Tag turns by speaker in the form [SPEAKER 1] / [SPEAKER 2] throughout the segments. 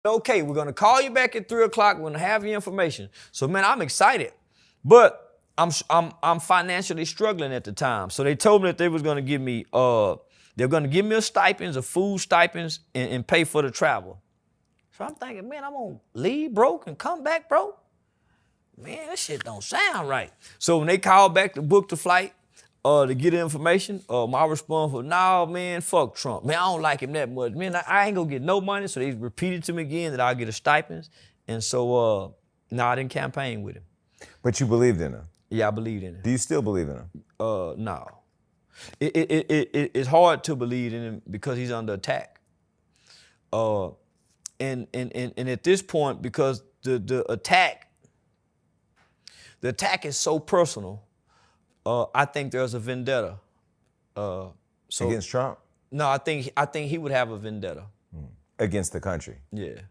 [SPEAKER 1] Okay, we're gonna call you back at 3 o'clock. We're gonna have your information. So man, I'm excited, but I'm financially struggling at the time. So they told me that they was gonna give me they're gonna give me a stipends, a food stipends, and pay for the travel. So I'm thinking, man, I'm gonna leave broke and come back broke. Man, that shit don't sound right. So when they called back to book the flight, to get the information, my response was, nah, man, fuck Trump. Man, I don't like him that much. Man, I ain't gonna get no money. So they repeated to me again that I'll get a stipend. And so, I didn't campaign with him.
[SPEAKER 2] But you believed in him?
[SPEAKER 1] Yeah, I believed in him.
[SPEAKER 2] Do you still believe in him?
[SPEAKER 1] No. It's hard to believe in him because he's under attack. And at this point, because the attack is so personal, I think there's a vendetta.
[SPEAKER 2] Against Trump?
[SPEAKER 1] No, I think he would have a vendetta.
[SPEAKER 2] Against the country?
[SPEAKER 1] Yeah.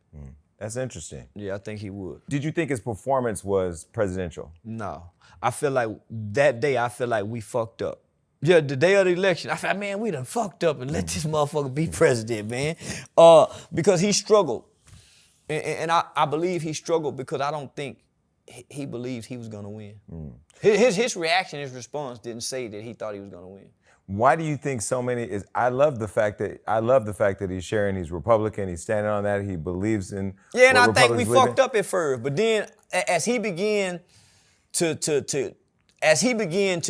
[SPEAKER 2] That's interesting.
[SPEAKER 1] Yeah, I think he would.
[SPEAKER 2] Did you think his performance was presidential?
[SPEAKER 1] No. I feel like that day, we fucked up. Yeah, the day of the election, I felt, man, we done fucked up and let this motherfucker be president, man. Because he struggled. And I believe he struggled because I don't think he believed he was gonna win. His reaction, his response didn't say that he thought he was gonna win.
[SPEAKER 2] Why do you think so many I love the fact that he's sharing, he's Republican, he's standing on that, he believes in.
[SPEAKER 1] Yeah, and I think we fucked up at first, but then as he began to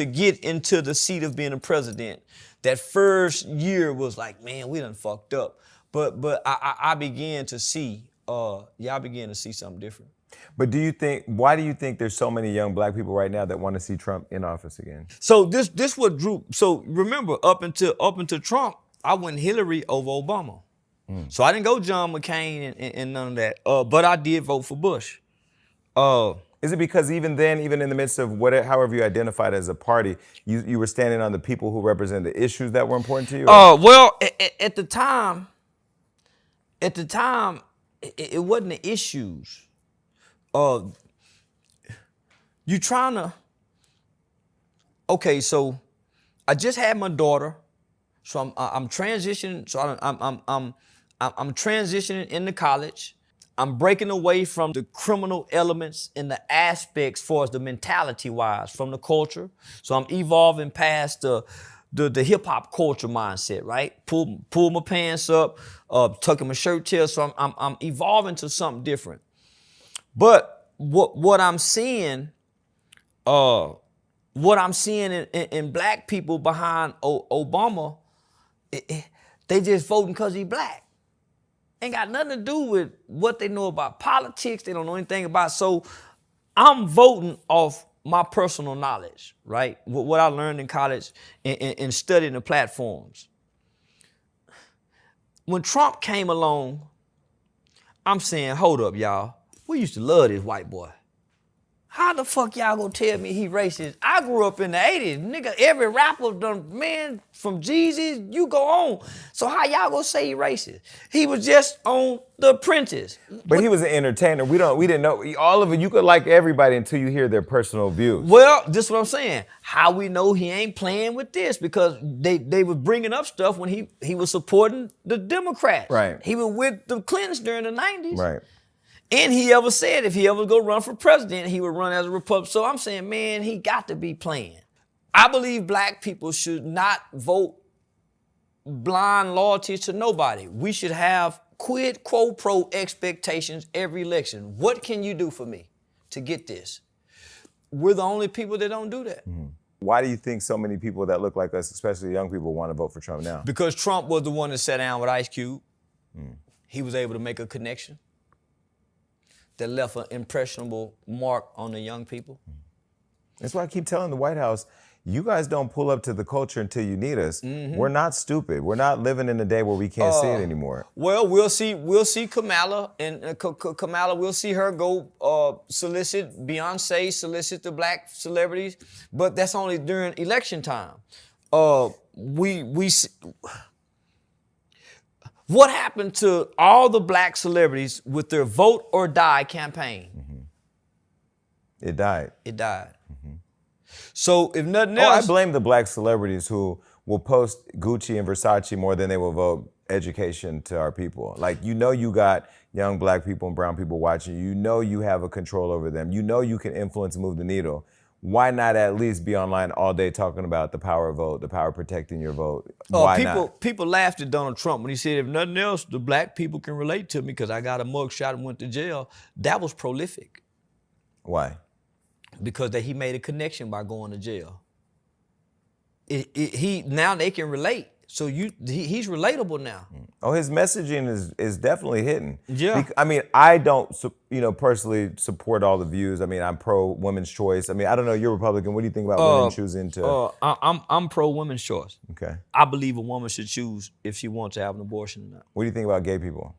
[SPEAKER 1] get into the seat of being a president, that first year was like, man, we done fucked up. But I began to see, I began to see something different.
[SPEAKER 2] But why do you think there's so many young black people right now that want to see Trump in office again?
[SPEAKER 1] So this what drew, so remember, up until Trump, I went Hillary over Obama. So I didn't go John McCain and none of that, but I did vote for Bush.
[SPEAKER 2] Is it because even then, even in the midst of however you identified as a party, you were standing on the people who represent the issues that were important to you?
[SPEAKER 1] Well, at the time, it wasn't the issues. You trying to, okay, so I just had my daughter, so I'm transitioning, so I'm transitioning into college. I'm breaking away from the criminal elements and the aspects for the mentality-wise from the culture. So I'm evolving past the hip-hop culture mindset, right? Pull my pants up, tucking my shirt tail. So I'm evolving to something different. But what I'm seeing in black people behind Obama, they just voting because he's black. Ain't got nothing to do with what they know about politics. They don't know anything about. So I'm voting off my personal knowledge, right? What I learned in college and studying the platforms. When Trump came along, I'm saying, hold up, y'all. We used to love this white boy. How the fuck y'all gonna tell me he racist? I grew up in the 80s. Nigga, every rapper done, man, from Jeezy, you go on. So how y'all gonna say he racist? He was just on The Apprentice.
[SPEAKER 2] But he was an entertainer. We didn't know, all of it, you could like everybody until you hear their personal views.
[SPEAKER 1] Well, this is what I'm saying. How we know he ain't playing with this? Because they were bringing up stuff when he was supporting the Democrats.
[SPEAKER 2] Right.
[SPEAKER 1] He was with the Clintons during the 90s.
[SPEAKER 2] Right.
[SPEAKER 1] And he ever said if he ever go run for president, he would run as a Republican. So I'm saying, man, he got to be playing. I believe black people should not vote blind loyalty to nobody. We should have quid quo pro expectations every election. What can you do for me to get this? We're the only people that don't do that.
[SPEAKER 2] Mm-hmm. Why do you think so many people that look like us, especially young people, want to vote for Trump now?
[SPEAKER 1] Because Trump was the one that sat down with Ice Cube. He was able to make a connection that left an impressionable mark on the young people.
[SPEAKER 2] That's why I keep telling the White House, you guys don't pull up to the culture until you need us. We're not stupid. We're not living in a day where we can't see it anymore.
[SPEAKER 1] Well, we'll see Kamala, and Kamala, we'll see her go solicit Beyonce, solicit the black celebrities, but that's only during election time. What happened to all the black celebrities with their vote or die campaign?
[SPEAKER 2] It died.
[SPEAKER 1] It died. So if nothing else...
[SPEAKER 2] I blame the black celebrities who will post Gucci and Versace more than they will vote education to our people. Like, you got young black people and brown people watching you. You know you have a control over them. You know you can influence and move the needle. Why not at least be online all day talking about the power of vote, the power of protecting your vote? Why not?
[SPEAKER 1] People laughed at Donald Trump when he said, if nothing else, the black people can relate to me because I got a mugshot and went to jail. That was prolific.
[SPEAKER 2] Why?
[SPEAKER 1] Because he made a connection by going to jail. Now they can relate. So he's relatable now.
[SPEAKER 2] Oh, his messaging is definitely hitting.
[SPEAKER 1] Yeah.
[SPEAKER 2] I mean, I don't, personally support all the views. I mean, I'm pro women's choice. I mean, I don't know. You're Republican. What do you think about women choosing to?
[SPEAKER 1] I'm pro women's choice.
[SPEAKER 2] Okay.
[SPEAKER 1] I believe a woman should choose if she wants to have an abortion or not.
[SPEAKER 2] What do you think about gay people?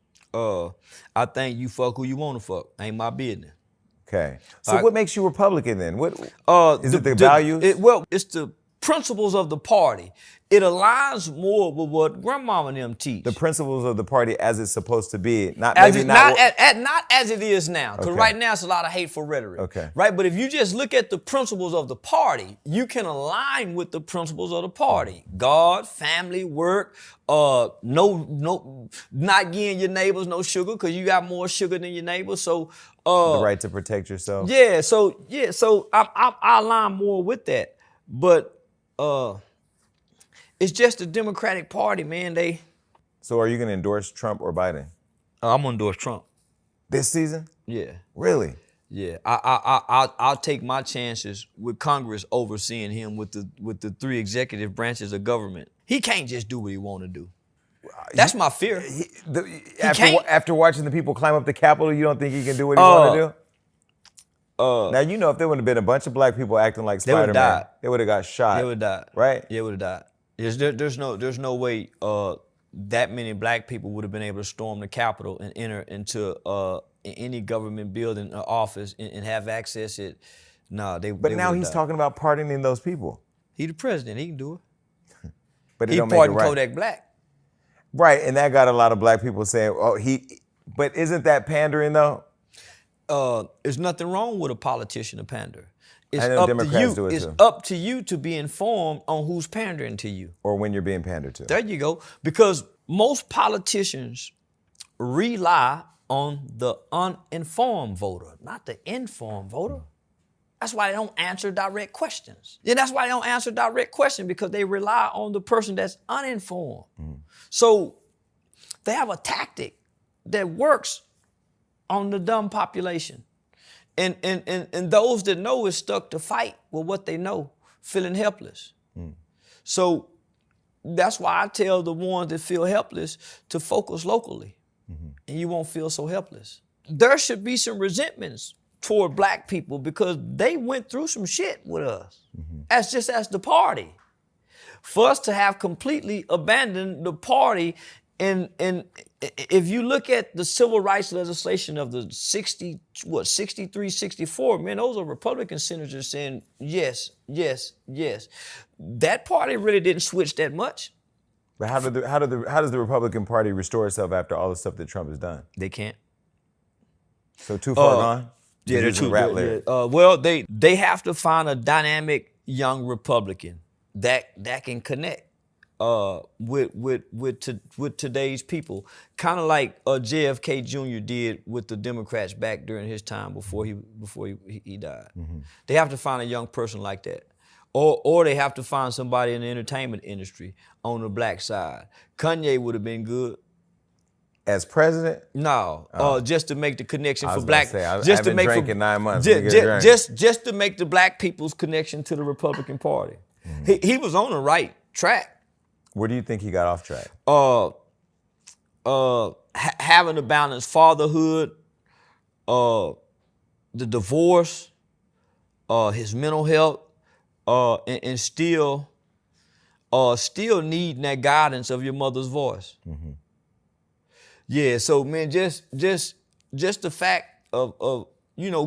[SPEAKER 1] I think you fuck who you want to fuck. Ain't my business.
[SPEAKER 2] Okay. So what makes you Republican then? What is it? The values?
[SPEAKER 1] It's the principles of the party. It aligns more with what grandmama and them teach.
[SPEAKER 2] The principles of the party as it's supposed to be, not
[SPEAKER 1] as it is now. Because right now it's a lot of hateful rhetoric.
[SPEAKER 2] Okay.
[SPEAKER 1] Right, but if you just look at the principles of the party, you can align with the principles of the party. God, family, work, not giving your neighbors no sugar because you got more sugar than your neighbors. So
[SPEAKER 2] the right to protect yourself.
[SPEAKER 1] Yeah. So I align more with that. But it's just the Democratic Party, man.
[SPEAKER 2] So are you going to endorse Trump or Biden?
[SPEAKER 1] I'm gonna endorse Trump
[SPEAKER 2] this season.
[SPEAKER 1] Yeah.
[SPEAKER 2] Really?
[SPEAKER 1] Yeah. I'll take my chances with Congress overseeing him with the three executive branches of government. He can't just do what he want to do. That's my fear.
[SPEAKER 2] After watching the people climb up the Capitol, you don't think he can do what he want to do? Now, if there would have been a bunch of black people acting like Spider-Man, they would have got shot.
[SPEAKER 1] They would have died.
[SPEAKER 2] Right?
[SPEAKER 1] Yeah, would have died. There's no way that many black people would have been able to storm the Capitol and enter into any government building or office and have access it. No,
[SPEAKER 2] But now he's talking about pardoning those people.
[SPEAKER 1] He the president. He can do it.
[SPEAKER 2] But
[SPEAKER 1] he
[SPEAKER 2] don't
[SPEAKER 1] pardoned
[SPEAKER 2] make it right.
[SPEAKER 1] Kodak Black.
[SPEAKER 2] Right, and that got a lot of black people saying, but isn't that pandering though?
[SPEAKER 1] There's nothing wrong with a politician to pander. It's
[SPEAKER 2] I know
[SPEAKER 1] up
[SPEAKER 2] Democrats
[SPEAKER 1] to you.
[SPEAKER 2] do it
[SPEAKER 1] It's
[SPEAKER 2] too.
[SPEAKER 1] up to you to be informed on who's pandering to you.
[SPEAKER 2] Or when you're being pandered to.
[SPEAKER 1] There you go. Because most politicians rely on the uninformed voter, not the informed voter. That's why they don't answer direct questions. Yeah, that's why they don't answer direct questions, because they rely on the person that's uninformed. So they have a tactic that works on the dumb population. And those that know is stuck to fight with what they know, feeling helpless. So that's why I tell the ones that feel helpless to focus locally, and you won't feel so helpless. There should be some resentments toward black people because they went through some shit with us, as the party. For us to have completely abandoned the party, and if you look at the civil rights legislation of the 63, 64, man, those are Republican senators saying yes, yes, yes. That party really didn't switch that much.
[SPEAKER 2] But how does the Republican Party restore itself after all the stuff that Trump has done?
[SPEAKER 1] They can't.
[SPEAKER 2] So too far gone?
[SPEAKER 1] Yeah, they're too rap lyric. Well, they have to find a dynamic young Republican that can connect with today's people, kind of like JFK Jr. did with the Democrats back during his time before he died. They have to find a young person like that, or they have to find somebody in the entertainment industry on the black side. Kanye would have been good.
[SPEAKER 2] As president?
[SPEAKER 1] No, just to make the connection for black.
[SPEAKER 2] I haven't drank in 9 months.
[SPEAKER 1] Just to make the black people's connection to the Republican Party. He was on the right track.
[SPEAKER 2] Where do you think he got off track?
[SPEAKER 1] Having a balanced fatherhood, the divorce, his mental health, and still needing that guidance of your mother's voice. Yeah, so man, just the fact of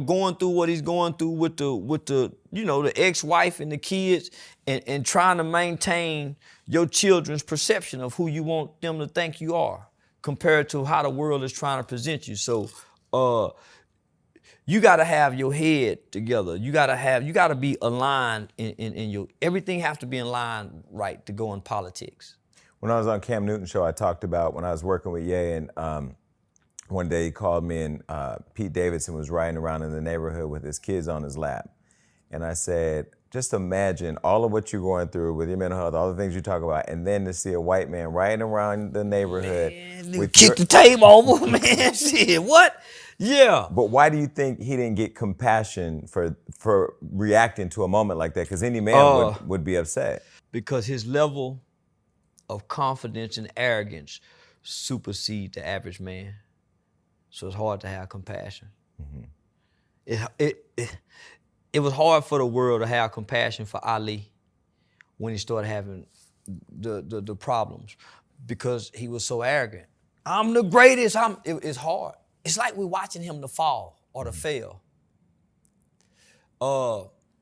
[SPEAKER 1] going through what he's going through with the the ex-wife and the kids, and trying to maintain your children's perception of who you want them to think you are compared to how the world is trying to present you. So you got to have your head together. You got to be aligned in your, everything has to be in line right to go in politics.
[SPEAKER 2] When I was on Cam Newton's show, I talked about when I was working with Ye and one day he called me and Pete Davidson was riding around in the neighborhood with his kids on his lap. And I said, just imagine all of what you're going through with your mental health, all the things you talk about, and then to see a white man riding around the neighborhood.
[SPEAKER 1] Kick the table over, man. Shit, what? Yeah.
[SPEAKER 2] But why do you think he didn't get compassion for reacting to a moment like that? Because any man would be upset.
[SPEAKER 1] Because his level of confidence and arrogance supersede the average man. So it's hard to have compassion. Mm-hmm. It was hard for the world to have compassion for Ali when he started having the problems because he was so arrogant. I'm the greatest. It's hard. It's like we're watching him to fall or to fail.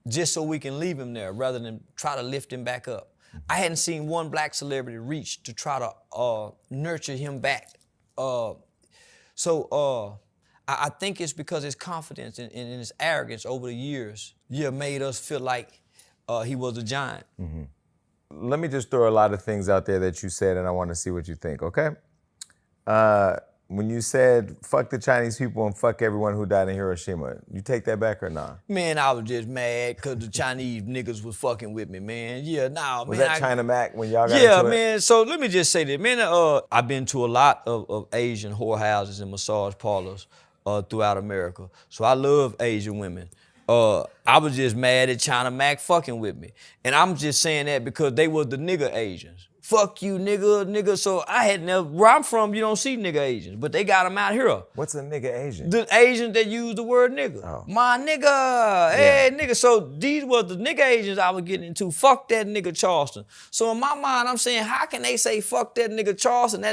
[SPEAKER 1] Just so we can leave him there rather than try to lift him back up. I hadn't seen one black celebrity reach to try to nurture him back. I think it's because his confidence and his arrogance over the years made us feel like he was a giant.
[SPEAKER 2] Mm-hmm. Let me just throw a lot of things out there that you said, and I want to see what you think, okay? When you said, fuck the Chinese people and fuck everyone who died in Hiroshima, you take that back or not?
[SPEAKER 1] Man, I was just mad because the Chinese niggas was fucking with me, man. Yeah, nah,
[SPEAKER 2] was
[SPEAKER 1] man.
[SPEAKER 2] Was that China Mac when y'all got into it?
[SPEAKER 1] Yeah, man, so let me just say this. Man, I've been to a lot of Asian whorehouses and massage parlors throughout America. So I love Asian women. I was just mad at China Mac fucking with me. And I'm just saying that because they were the nigga Asians. Fuck you, nigga. So I had never, where I'm from, you don't see nigga Asians, but they got them out here.
[SPEAKER 2] What's a nigga Asian?
[SPEAKER 1] The Asians that use the word nigga. Oh. My nigga, hey nigga. So these were the nigga Asians I was getting into. Fuck that nigga Charleston. So in my mind, I'm saying, how can they say fuck that nigga Charleston,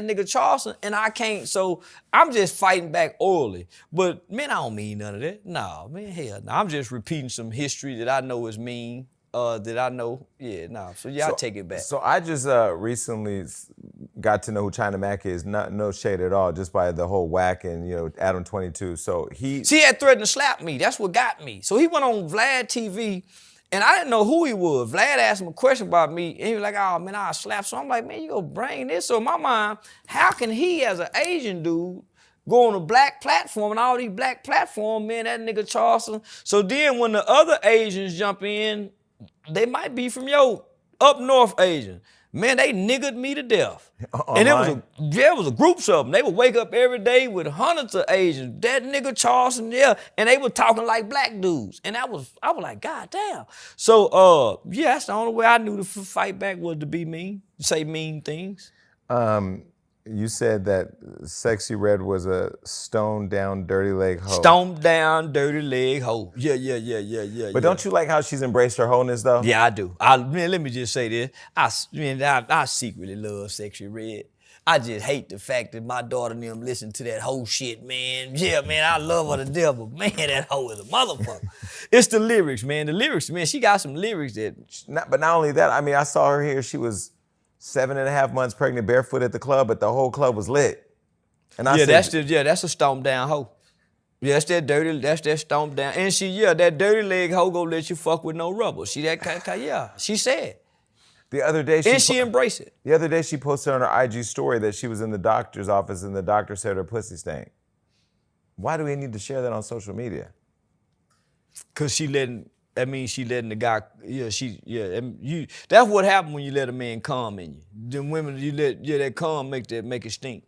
[SPEAKER 1] and I can't? So I'm just fighting back orally. But man, I don't mean none of that. Nah, man, hell no. I'm just repeating some history that I know is mean. That I know, So y'all take it back.
[SPEAKER 2] So I just recently got to know who China Mac is. No shade at all, just by the whole whack and Adam 22. So he
[SPEAKER 1] had threatened to slap me. That's what got me. So he went on Vlad TV, and I didn't know who he was. Vlad asked him a question about me, and he was like, "Oh man, I'll slap." So I'm like, "Man, you gonna bring this?" So in my mind, how can he, as an Asian dude, go on a black platform and all these black platform, man, that nigga Charleston. So then when the other Asians jump in, they might be from your up north Asian. Man, they niggered me to death. And it was a groups of them. They would wake up every day with hundreds of Asians. That nigga Charleston, and they were talking like black dudes. And I was like, God damn. So, that's the only way I knew to fight back was to be mean, say mean things.
[SPEAKER 2] You said that Sexy Red was a stoned down, dirty leg hoe.
[SPEAKER 1] Stoned down, dirty leg hoe. Yeah.
[SPEAKER 2] But don't you like how she's embraced her wholeness, though?
[SPEAKER 1] Yeah, I do. Man, let me just say this. I secretly love Sexy Red. I just hate the fact that my daughter and them listen to that whole shit, man. Yeah, man, I love her to death, but man, that hoe is a motherfucker. It's the lyrics, man. The lyrics, man, she got some lyrics that...
[SPEAKER 2] But not only that, I mean, I saw her here, she was 7.5 months pregnant, barefoot at the club, but the whole club was lit. And I said,
[SPEAKER 1] that's a stomp down hoe. Yeah, that's that stomp down. And that dirty leg hoe gonna let you fuck with no rubber. She she said.
[SPEAKER 2] The other day
[SPEAKER 1] she embraced it.
[SPEAKER 2] The other day she posted on her IG story that she was in the doctor's office and the doctor said her pussy stank. Why do we need to share that on social media?
[SPEAKER 1] Cause she letting the guy, that's what happened when you let a man come in you. Them women, you let that cum make it stink.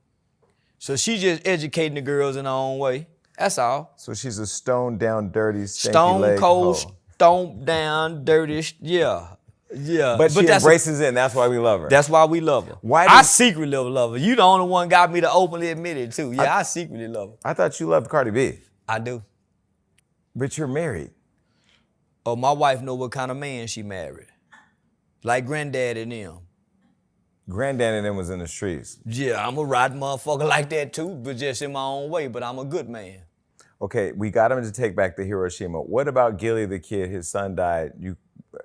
[SPEAKER 1] So she just educating the girls in her own way. That's all.
[SPEAKER 2] So she's a stoned down, dirty, stinky
[SPEAKER 1] Stone
[SPEAKER 2] leg
[SPEAKER 1] cold,
[SPEAKER 2] hoe.
[SPEAKER 1] stoned down, dirty, yeah.
[SPEAKER 2] But she embraces it, and that's why we love her.
[SPEAKER 1] That's why we love her. I secretly love her. You the only one got me to openly admit it too. Yeah, I secretly love her.
[SPEAKER 2] I thought you loved Cardi B.
[SPEAKER 1] I do.
[SPEAKER 2] But you're married.
[SPEAKER 1] Oh, my wife know what kind of man she married. Like granddad and them.
[SPEAKER 2] Granddad and them was in the streets.
[SPEAKER 1] Yeah, I'm a riding motherfucker like that too, but just in my own way, but I'm a good man.
[SPEAKER 2] Okay, we got him to take back the Hiroshima. What about Gilly the kid? His son died. You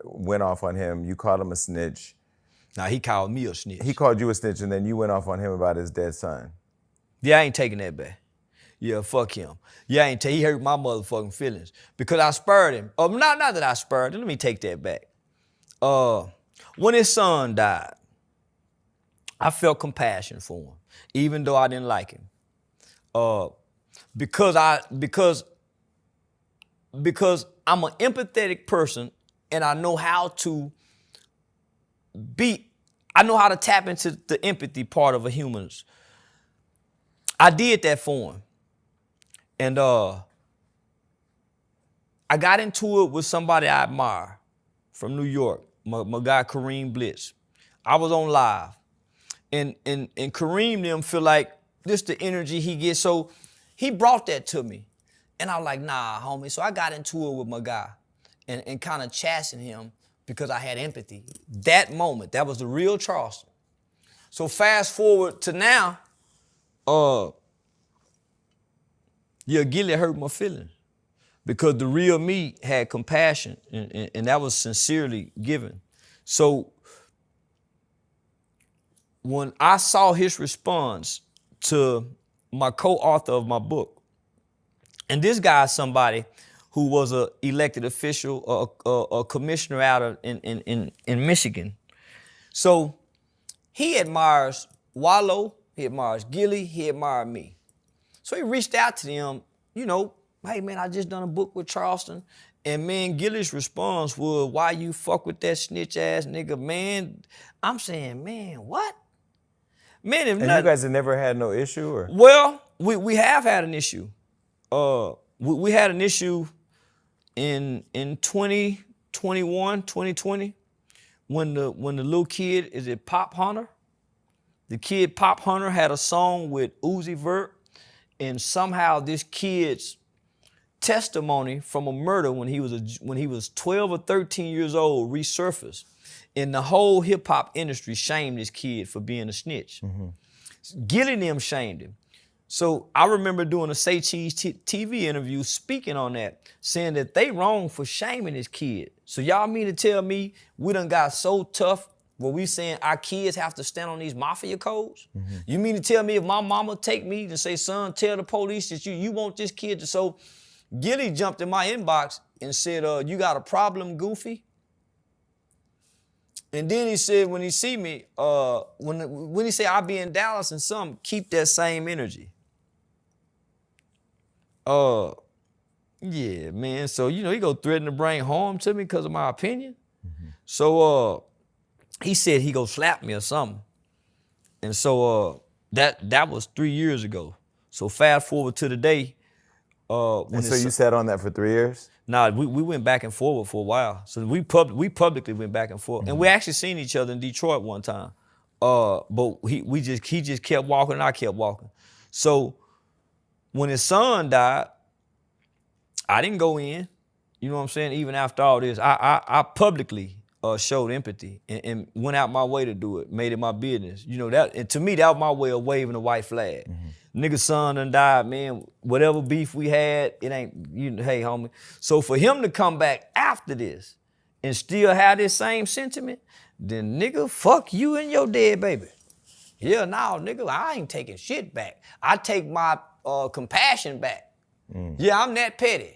[SPEAKER 2] went off on him. You called him a snitch.
[SPEAKER 1] Nah, he called me a snitch.
[SPEAKER 2] He called you a snitch, and then you went off on him about his dead son.
[SPEAKER 1] Yeah, I ain't taking that back. Yeah, fuck him. Yeah, he hurt my motherfucking feelings because I spurred him. Not that I spurred him. Let me take that back. When his son died, I felt compassion for him, even though I didn't like him. because I'm an empathetic person and I know how to tap into the empathy part of a human's. I did that for him. And I got into it with somebody I admire from New York, my guy Kareem Blitz. I was on live. And Kareem them feel like this the energy he gets. So he brought that to me. And I was like, nah, homie. So I got into it with my guy and kind of chastened him because I had empathy. That moment, that was the real Charleston. So fast forward to now, Gilly hurt my feelings because the real me had compassion and that was sincerely given. So when I saw his response to my co-author of my book, and this guy is somebody who was an elected official, a commissioner out in Michigan. So he admires Wallow, he admires Gilly, he admired me. So he reached out to them, hey man, I just done a book with Charleston. And man, Gilly's response was, why you fuck with that snitch ass nigga, man? I'm saying, man, what? Man, if
[SPEAKER 2] and you guys have never had no issue, or?
[SPEAKER 1] Well, we have had an issue. We had an issue in 2021, 2020, when the little kid, is it Pop Hunter? The kid Pop Hunter had a song with Uzi Vert, and somehow this kid's testimony from a murder when he was 12 or 13 years old resurfaced. And the whole hip hop industry shamed this kid for being a snitch. Mm-hmm. Gilly and them shamed him. So I remember doing a Say Cheese TV interview speaking on that, saying that they wrong for shaming this kid. So y'all mean to tell me we done got so tough where we saying our kids have to stand on these mafia codes? Mm-hmm. You mean to tell me if my mama take me and say, son, tell the police that you want this kid to, so Gilly jumped in my inbox and said, you got a problem, Goofy? And then he said, when he see me, when he say I'll be in Dallas and something, keep that same energy. Yeah, man. So, he go threaten to bring harm to me because of my opinion. Mm-hmm. So he said he go slap me or something. And so that was 3 years ago. So fast forward to the day.
[SPEAKER 2] And so you sat on that for 3 years?
[SPEAKER 1] Nah, we went back and forward for a while. So we publicly went back and forth. Mm-hmm. And we actually seen each other in Detroit one time. But he just kept walking and I kept walking. So when his son died, I didn't go in. You know what I'm saying? Even after all this, I publicly showed empathy and went out my way to do it, made it my business. And to me, that was my way of waving the white flag. Mm-hmm. Nigga's son done died, man. Whatever beef we had, it ain't, hey, homie. So for him to come back after this and still have this same sentiment, then nigga, fuck you and your dead baby. Yeah, nah, nigga, I ain't taking shit back. I take my compassion back. Mm. Yeah, I'm that petty.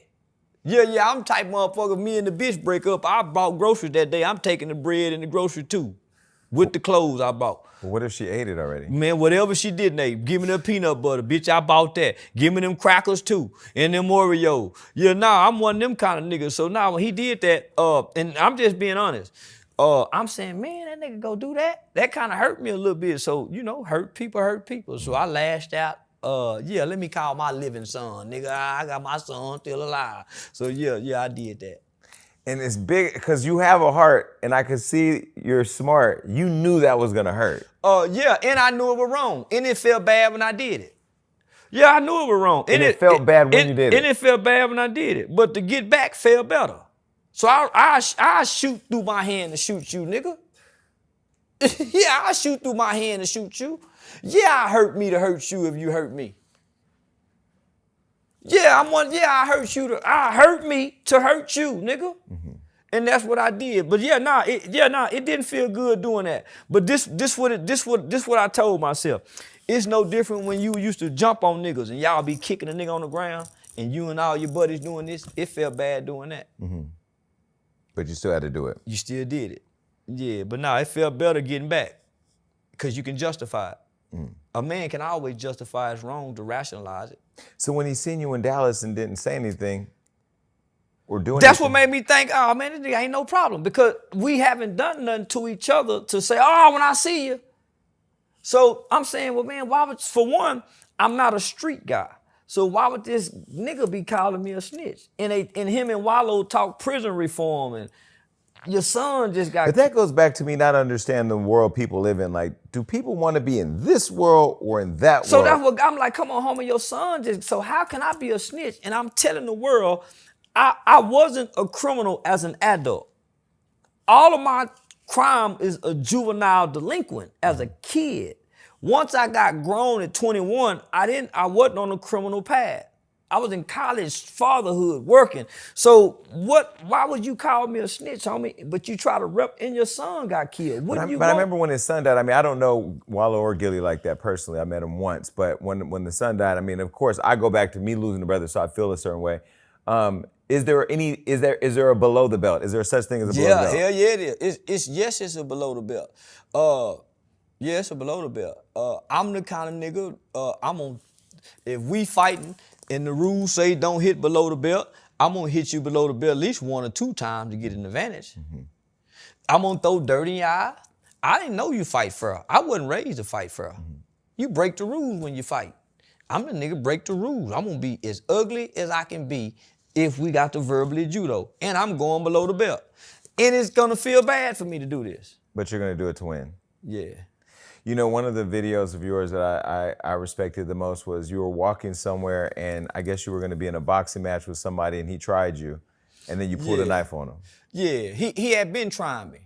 [SPEAKER 1] Yeah, I'm type motherfucker, me and the bitch break up. I bought groceries that day. I'm taking the bread and the grocery too, with the clothes I bought.
[SPEAKER 2] But what if she ate it already?
[SPEAKER 1] Man, whatever she did, Nate, give me the peanut butter. Bitch, I bought that. Give me them crackers too. And them Oreo. Yeah, nah, I'm one of them kind of niggas. So now when he did that, and I'm just being honest, I'm saying, man, that nigga go do that? That kind of hurt me a little bit. So, hurt people. So I lashed out. Let me call my living son, nigga. I got my son still alive. So yeah, I did that.
[SPEAKER 2] And it's big because you have a heart, and I could see you're smart. You knew that was gonna hurt.
[SPEAKER 1] Yeah, and I knew it was wrong, and it felt bad when I did it. Yeah, I knew it was wrong,
[SPEAKER 2] and it felt bad when you did it.
[SPEAKER 1] And it felt bad when I did it, but to get back felt better. So I shoot through my hand to shoot you, nigga. Yeah, I shoot through my hand to shoot you. Yeah, I hurt me to hurt you if you hurt me. Yeah, I hurt me to hurt you, nigga. Mm-hmm. And that's what I did. But it didn't feel good doing that. But this what I told myself. It's no different when you used to jump on niggas and y'all be kicking a nigga on the ground and you and all your buddies doing this. It felt bad doing that.
[SPEAKER 2] Mm-hmm. But you still had to do it.
[SPEAKER 1] You still did it. Yeah, but it felt better getting back because you can justify it. A man can always justify his wrong to rationalize it.
[SPEAKER 2] So when he seen you in Dallas and didn't say anything or do anything.
[SPEAKER 1] That's what made me think, oh man, this nigga ain't no problem, because we haven't done nothing to each other to say, oh, when I see you. So I'm saying, well, man, why would, for one, I'm not a street guy. So why would this nigga be calling me a snitch? And him and Wallow talk prison reform, and your son just got.
[SPEAKER 2] But that goes back to me not understanding the world people live in. Like, do people want to be in this world or in that world?
[SPEAKER 1] So that's what I'm like, come on, homie, your son just, so how can I be a snitch? And I'm telling the world, I wasn't a criminal as an adult. All of my crime is a juvenile delinquent as a kid. Once I got grown at 21, I wasn't on a criminal path. I was in college, fatherhood, working. So why would you call me a snitch, homie? But you try to rep, and your son got killed.
[SPEAKER 2] But I remember when his son died, I mean, I don't know Wallow or Gilly like that personally. I met him once, but when the son died, I mean, of course, I go back to me losing a brother, so I feel a certain way. Is there a below the belt? Is there such thing as a below the belt?
[SPEAKER 1] Yeah, hell yeah, it is. It's a below the belt. Yeah, it's a below the belt. I'm the kind of nigga, if we fighting and the rules say don't hit below the belt, I'm gonna hit you below the belt at least 1 or 2 times to get an advantage. Mm-hmm. I'm gonna throw dirt in your eye. I didn't know you fight fair. I wasn't raised to fight fair. Mm-hmm. You break the rules when you fight. I'm the nigga break the rules. I'm gonna be as ugly as I can be if we got to verbally judo. And I'm going below the belt. And it's gonna feel bad for me to do this.
[SPEAKER 2] But you're gonna do it to win.
[SPEAKER 1] Yeah.
[SPEAKER 2] You know, one of the videos of yours that I respected the most was you were walking somewhere and I guess you were gonna be in a boxing match with somebody and he tried you and then you pulled a knife on him.
[SPEAKER 1] Yeah, he had been trying me.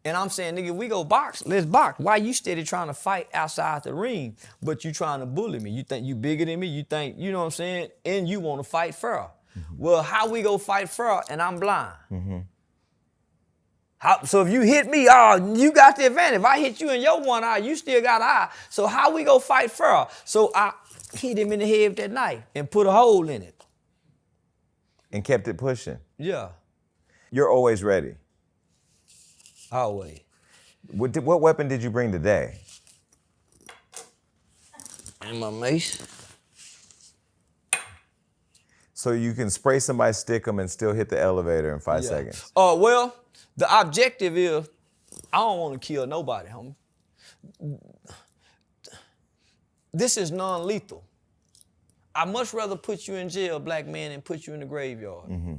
[SPEAKER 1] And I'm saying, nigga, we go box, let's box. Why you steady trying to fight outside the ring, but you trying to bully me? You think you bigger than me? You think, you know what I'm saying? And you want to fight fair. Mm-hmm. Well, how we go fight fair and I'm blind? Mm-hmm. So if you hit me, you got the advantage. If I hit you in your one eye, you still got an eye. So how we go fight fair? So I hit him in the head with that knife and put a hole in it.
[SPEAKER 2] And kept it pushing?
[SPEAKER 1] Yeah.
[SPEAKER 2] You're always ready?
[SPEAKER 1] Always.
[SPEAKER 2] What weapon did you bring today?
[SPEAKER 1] And my mace.
[SPEAKER 2] So you can spray somebody, stick them, and still hit the elevator in 5 seconds?
[SPEAKER 1] Well, the objective is, I don't want to kill nobody, homie. This is non-lethal. I'd much rather put you in jail, black man, than put you in the graveyard. Mm-hmm.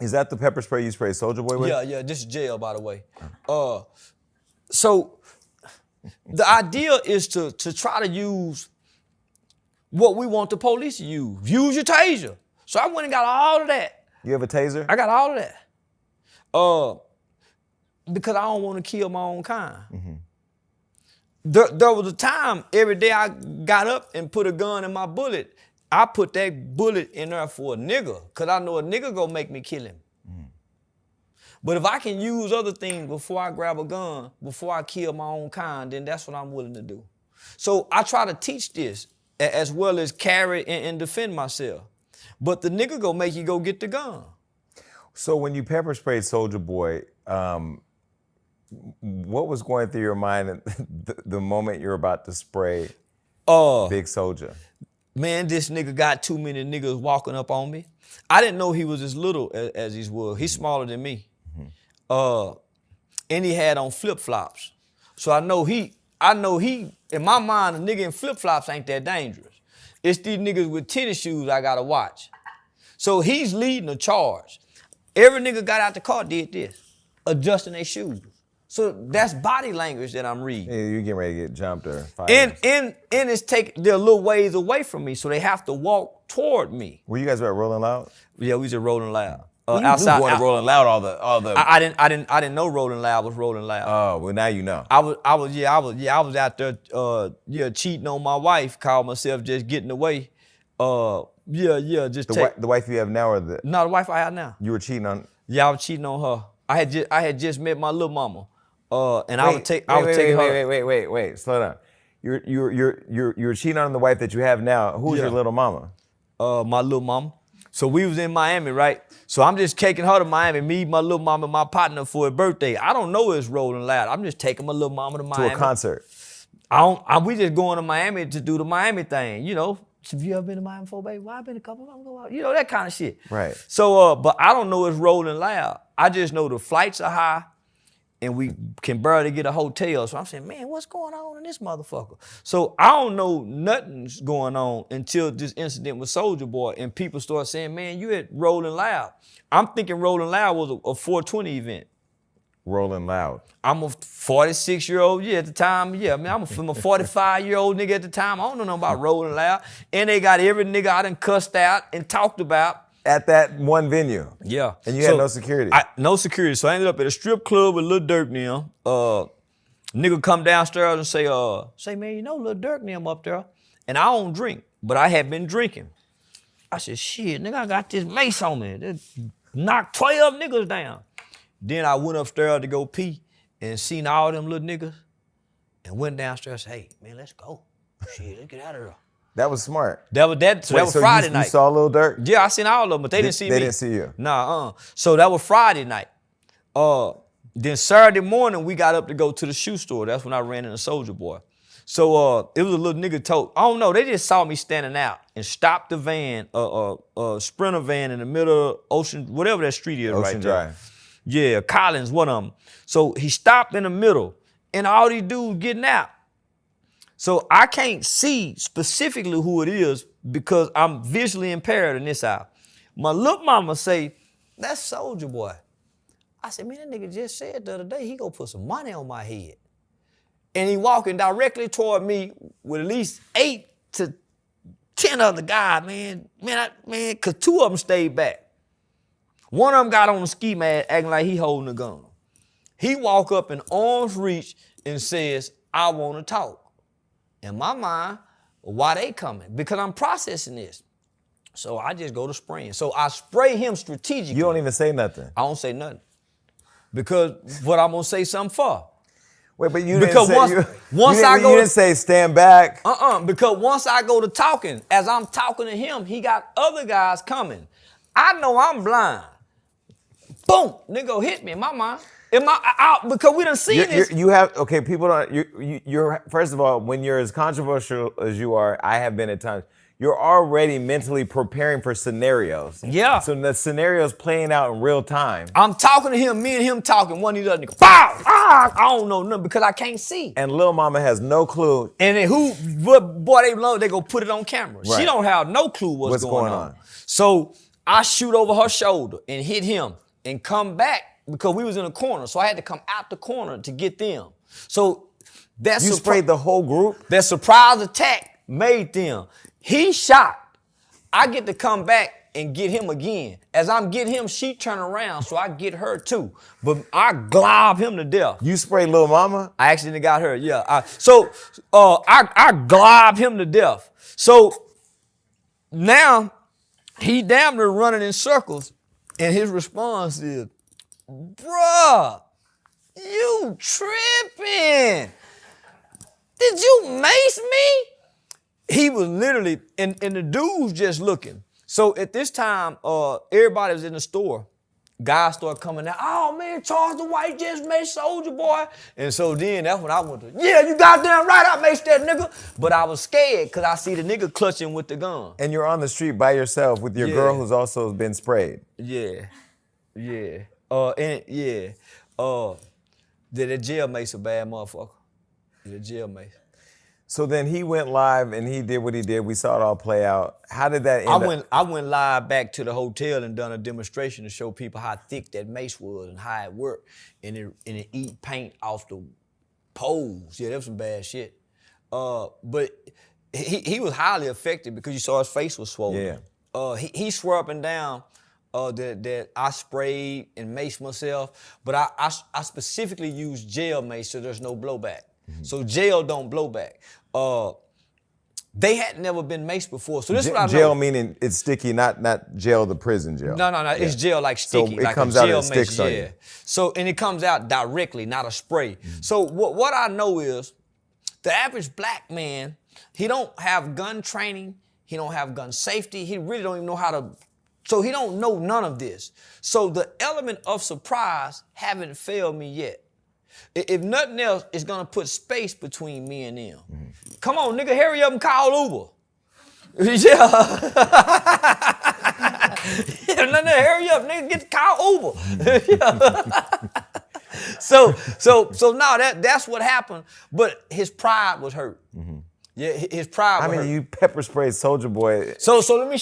[SPEAKER 2] Is that the pepper spray you spray Soulja Boy with?
[SPEAKER 1] Yeah, this is jail, by the way. So the idea is to try to use what we want the police to use. Use your taser. So I went and got all of that.
[SPEAKER 2] You have a taser?
[SPEAKER 1] I got all of that. Because I don't want to kill my own kind. Mm-hmm. There was a time every day I got up and put a gun in my bullet. I put that bullet in there for a nigga, because I know a nigga gonna make me kill him. Mm. But if I can use other things before I grab a gun, before I kill my own kind, then that's what I'm willing to do. So I try to teach this as well as carry and defend myself. But the nigga gonna make you go get the gun.
[SPEAKER 2] So when you pepper sprayed Soulja Boy, what was going through your mind the moment you're about to spray Big Soulja?
[SPEAKER 1] Man, this nigga got too many niggas walking up on me. I didn't know he was as little as he was. He's smaller than me. Mm-hmm. And he had on flip-flops. So I know he, in my mind, a nigga in flip-flops ain't that dangerous. It's these niggas with tennis shoes I gotta watch. So he's leading the charge. Every nigga got out the car, did this, adjusting their shoes. So that's body language that I'm reading.
[SPEAKER 2] Yeah, you're getting ready to get jumped or fired.
[SPEAKER 1] And they're a little ways away from me, so they have to walk toward me.
[SPEAKER 2] Were you guys at Rolling Loud?
[SPEAKER 1] Yeah, we was at Rolling Loud.
[SPEAKER 2] Outside Rolling Loud, all the.
[SPEAKER 1] I didn't know Rolling Loud was Rolling Loud.
[SPEAKER 2] Oh, well now you know.
[SPEAKER 1] I was out there cheating on my wife. Called myself just getting away. Just
[SPEAKER 2] the wife you have now or the?
[SPEAKER 1] No, the wife I have now.
[SPEAKER 2] You were cheating on?
[SPEAKER 1] Yeah, I was cheating on her. I had just met my little mama. I was taking her.
[SPEAKER 2] Wait, slow down. You're cheating on the wife that you have now. Who's your little mama?
[SPEAKER 1] My little mama. So we was in Miami, right? So I'm just taking her to Miami, me, my little mama, my partner for her birthday. I don't know it's Rolling Loud. I'm just taking my little mama to Miami.
[SPEAKER 2] To a concert.
[SPEAKER 1] We just going to Miami to do the Miami thing, you know. Have you ever been to Miami before, baby? Well, I've been a couple of them. You know, that kind of shit.
[SPEAKER 2] Right.
[SPEAKER 1] So, but I don't know it's Rolling Loud. I just know the flights are high and we can barely get a hotel. So I'm saying, man, what's going on in this motherfucker? So I don't know nothing's going on until this incident with Soulja Boy and people start saying, man, you at Rolling Loud. I'm thinking Rolling Loud was a 420 event.
[SPEAKER 2] Rolling Loud.
[SPEAKER 1] I'm a 46-year-old, at the time, I'm a 45-year-old nigga at the time. I don't know nothing about Rolling Loud. And they got every nigga I done cussed out and talked about.
[SPEAKER 2] At that one venue?
[SPEAKER 1] Yeah.
[SPEAKER 2] And you had no security?
[SPEAKER 1] No security. So I ended up at a strip club with Lil Durk now. Nigga come downstairs and say, man, you know Lil Durk them up there. And I don't drink, but I had been drinking. I said, shit, nigga, I got this mace on me. They knocked 12 niggas down. Then I went upstairs to go pee and seen all them little niggas and went downstairs and said, hey, man, let's go. Shit, let's get out of there.
[SPEAKER 2] That was smart.
[SPEAKER 1] That was Friday night.
[SPEAKER 2] You saw Lil Durk?
[SPEAKER 1] Yeah, I seen all of them, but they didn't see me.
[SPEAKER 2] They didn't see you?
[SPEAKER 1] Nah, So that was Friday night. Then Saturday morning, we got up to go to the shoe store. That's when I ran into Soulja Boy. So it was a little nigga told, I don't know, they just saw me standing out and stopped the van, Sprinter van in the middle of Ocean, whatever that street is right there.
[SPEAKER 2] Ocean Drive.
[SPEAKER 1] Yeah, Collins, one of them. So he stopped in the middle and all these dudes getting out. So I can't see specifically who it is because I'm visually impaired in this eye. My little mama say, that's Soulja Boy. I said, man, that nigga just said the other day he gonna put some money on my head. And he walking directly toward me with at least 8 to 10 other guys, man, cause 2 of them stayed back. One of them got on the ski mask acting like he holding a gun. He walk up in arm's reach and says, I want to talk. In my mind, why they coming? Because I'm processing this. So I just go to spraying. So I spray him strategically.
[SPEAKER 2] You don't even say nothing?
[SPEAKER 1] I don't say nothing. Because what I'm going to say something for.
[SPEAKER 2] Wait, but you
[SPEAKER 1] because
[SPEAKER 2] didn't say,
[SPEAKER 1] you
[SPEAKER 2] didn't say stand back.
[SPEAKER 1] Because once I go to talking, as I'm talking to him, he got other guys coming. I know I'm blind. Boom, nigga hit me in my mind. Because we done seen this.
[SPEAKER 2] People don't, you're, first of all, when you're as controversial as you are, I have been at times, you're already mentally preparing for scenarios.
[SPEAKER 1] Yeah.
[SPEAKER 2] So the scenario's playing out in real time.
[SPEAKER 1] I'm talking to him, me and him talking, one of these other niggas, pow! I don't know nothing because I can't see.
[SPEAKER 2] And Lil Mama has no clue.
[SPEAKER 1] And then they go put it on camera. Right. She don't have no clue what's going on. So I shoot over her shoulder and hit him and come back because we was in a corner. So I had to come out the corner to get them. So that's
[SPEAKER 2] you sprayed the whole group?
[SPEAKER 1] That surprise attack made them. He shot. I get to come back and get him again. As I'm getting him, she turn around, so I get her too. But I glob him to death.
[SPEAKER 2] You sprayed Lil Mama?
[SPEAKER 1] I actually got her, yeah. I glob him to death. So now he damn near running in circles, and his response is, bruh, you tripping. Did you mace me? He was literally, and the dude's just looking. So at this time, everybody was in the store. Guys started coming out. Oh man, Charleston White just made Soulja Boy. And so then that's when I went to, yeah, you goddamn right, I maced that nigga. But I was scared because I see the nigga clutching with the gun.
[SPEAKER 2] And you're on the street by yourself with your girl who's also been sprayed.
[SPEAKER 1] Yeah. The jail mace a bad motherfucker. The jail mace.
[SPEAKER 2] So then he went live and he did what he did. We saw it all play out. How did that end up?
[SPEAKER 1] I went live back to the hotel and done a demonstration to show people how thick that mace was and how it worked. And it eat paint off the poles. Yeah, that was some bad shit. But he was highly affected because you saw his face was swollen. Yeah. He swore up and down that I sprayed and maced myself, but I specifically used gel mace so there's no blowback. Mm-hmm. So gel don't blow back. They had never been maced before. So this is what I know.
[SPEAKER 2] Gel meaning it's sticky, not jail, the prison gel.
[SPEAKER 1] No. Yeah. It's gel like sticky.
[SPEAKER 2] So it
[SPEAKER 1] like
[SPEAKER 2] comes
[SPEAKER 1] a
[SPEAKER 2] out
[SPEAKER 1] gel
[SPEAKER 2] and sticks on you.
[SPEAKER 1] So, and it comes out directly, not a spray. Mm-hmm. So what I know is the average black man, he don't have gun training. He don't have gun safety. He really don't even know how to So he don't know none of this. So the element of surprise haven't failed me yet. If nothing else, it's gonna put space between me and them. Come on, nigga, hurry up and call Uber. Yeah. No, hurry up, nigga, get to call Uber. So now that's what happened. But his pride was hurt. Yeah, his pride was hurt.
[SPEAKER 2] You pepper sprayed Soulja Boy.
[SPEAKER 1] So let me